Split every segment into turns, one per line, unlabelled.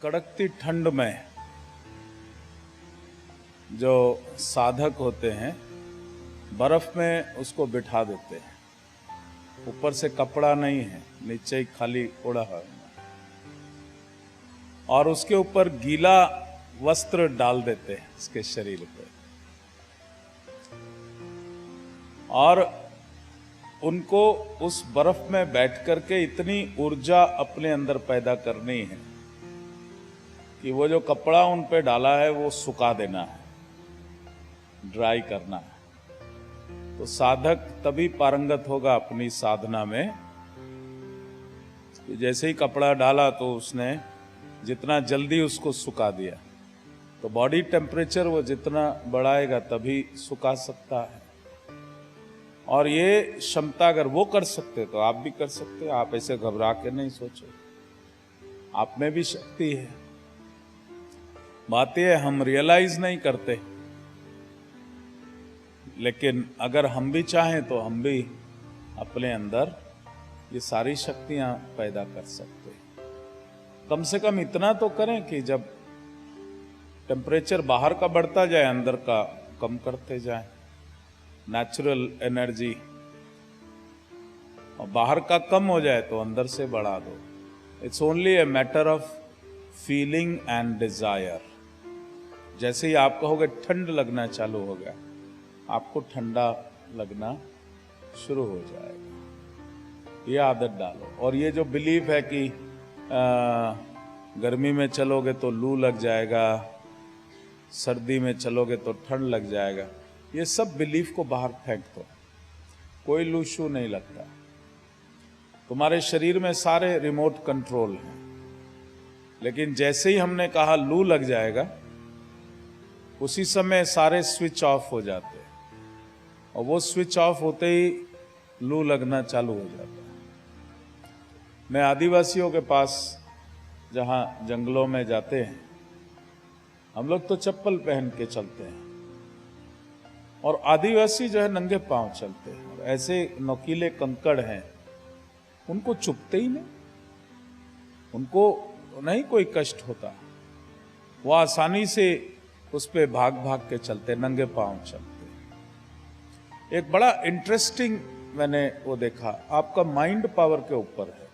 कड़कती ठंड में जो साधक होते हैं बर्फ में उसको बिठा देते हैं। ऊपर से कपड़ा नहीं है, नीचे ही खाली ओढ़ा है और उसके ऊपर गीला वस्त्र डाल देते हैं इसके शरीर पे और उनको उस बर्फ में बैठ करके इतनी ऊर्जा अपने अंदर पैदा करनी है कि वो जो कपड़ा उन पे डाला है वो सुखा देना है, ड्राई करना है। तो साधक तभी पारंगत होगा अपनी साधना में कि जैसे ही कपड़ा डाला तो उसने जितना जल्दी उसको सुखा दिया। तो बॉडी टेम्परेचर वो जितना बढ़ाएगा तभी सुखा सकता है। और ये क्षमता अगर वो कर सकते तो आप भी कर सकते। आप ऐसे घबरा के नहीं सोचो, आप में भी शक्ति है। बात यह हम रियलाइज नहीं करते, लेकिन अगर हम भी चाहें तो हम भी अपने अंदर ये सारी शक्तियां पैदा कर सकते हैं। कम से कम इतना तो करें कि जब टेम्परेचर बाहर का बढ़ता जाए अंदर का कम करते जाएं। नेचुरल एनर्जी और बाहर का कम हो जाए तो अंदर से बढ़ा दो। It's only a matter of feeling and desire. जैसे ही आप कहोगे ठंड लगना चालू हो गया, आपको ठंडा लगना शुरू हो जाएगा। ये आदत डालो। और ये जो बिलीफ है कि गर्मी में चलोगे तो लू लग जाएगा, सर्दी में चलोगे तो ठंड लग जाएगा, ये सब बिलीफ को बाहर फेंक दो। कोई लू शू नहीं लगता। तुम्हारे शरीर में सारे रिमोट कंट्रोल हैं, लेकिन जैसे ही हमने कहा लू लग जाएगा, उसी समय सारे स्विच ऑफ हो जाते हैं और वो स्विच ऑफ होते ही लू लगना चालू हो जाता है। मैं आदिवासियों के पास जहाँ जंगलों में जाते हैं, हम लोग तो चप्पल पहन के चलते हैं और आदिवासी जो है नंगे पांव चलते हैं। और ऐसे नोकीले कंकड़ हैं, उनको चुभते ही नहीं, उनको नहीं कोई कष्ट होता। वो आसानी से उस पे भाग भाग के चलते, नंगे पांव चलते। एक बड़ा इंटरेस्टिंग मैंने वो देखा, आपका माइंड पावर के ऊपर है।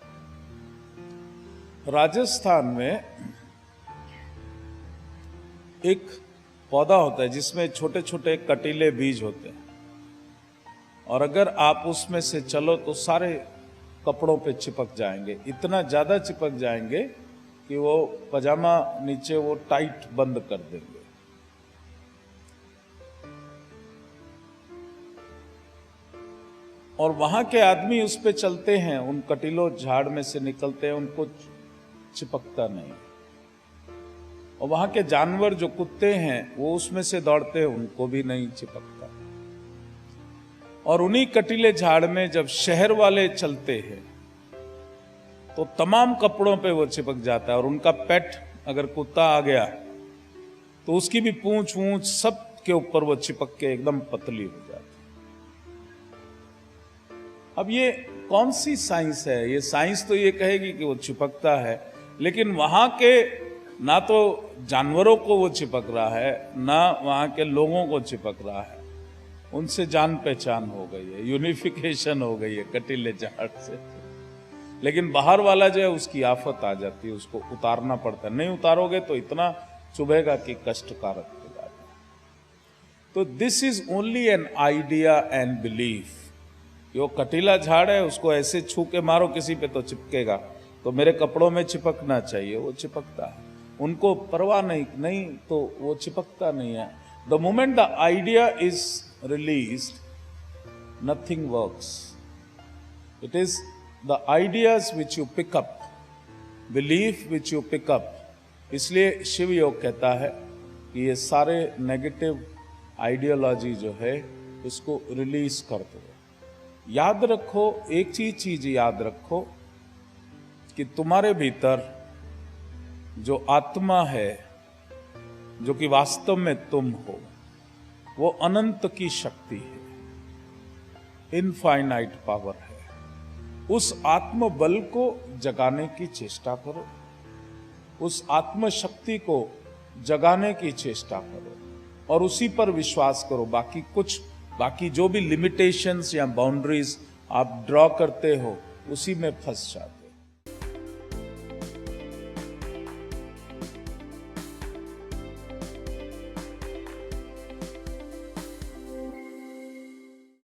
राजस्थान में एक पौधा होता है जिसमें छोटे छोटे कटीले बीज होते हैं और अगर आप उसमें से चलो तो सारे कपड़ों पे चिपक जाएंगे। इतना ज्यादा चिपक जाएंगे कि वो पजामा नीचे वो टाइट बंद कर देंगे। और वहां के आदमी उस पे चलते हैं, उन कटीलों झाड़ में से निकलते हैं, उनको चिपकता नहीं। और वहां के जानवर जो कुत्ते हैं वो उसमें से दौड़ते हैं, उनको भी नहीं चिपकता। और उन्हीं कटीले झाड़ में जब शहर वाले चलते हैं तो तमाम कपड़ों पे वो चिपक जाता है। और उनका पेट अगर कुत्ता आ गया तो उसकी भी पूंछ वूंछ सब के ऊपर वो चिपक के एकदम पतली हो जाती। अब ये कौन सी साइंस है? ये साइंस तो ये कहेगी कि वो चिपकता है, लेकिन वहां के ना तो जानवरों को वो चिपक रहा है, ना वहां के लोगों को चिपक रहा है। उनसे जान पहचान हो गई है, यूनिफिकेशन हो गई है कटीले झाड़ से। लेकिन बाहर वाला जो है उसकी आफत आ जाती है, उसको उतारना पड़ता है। नहीं उतारोगे तो इतना चुभेगा कि कष्टकारक हो जाता है। तो this is only an idea and belief. यो कटीला झाड़ है, उसको ऐसे छू के मारो किसी पे तो चिपकेगा। तो मेरे कपड़ों में चिपकना चाहिए, वो चिपकता है। उनको परवाह नहीं तो वो चिपकता नहीं है। The moment the idea is released, nothing works. It is the ideas which you pick up, belief which you pick up. इसलिए शिव योग कहता है कि ये सारे नेगेटिव आइडियोलॉजी जो है इसको रिलीज कर दो। याद रखो, एक चीज याद रखो कि तुम्हारे भीतर जो आत्मा है, जो कि वास्तव में तुम हो, वो अनंत की शक्ति है, इनफाइनाइट पावर है। उस आत्मबल को जगाने की चेष्टा करो। उस आत्मशक्ति को जगाने की चेष्टा करो और उसी पर विश्वास करो। बाकी जो भी लिमिटेशंस या बाउंड्रीज आप ड्रॉ करते हो उसी में फंस जाते हो।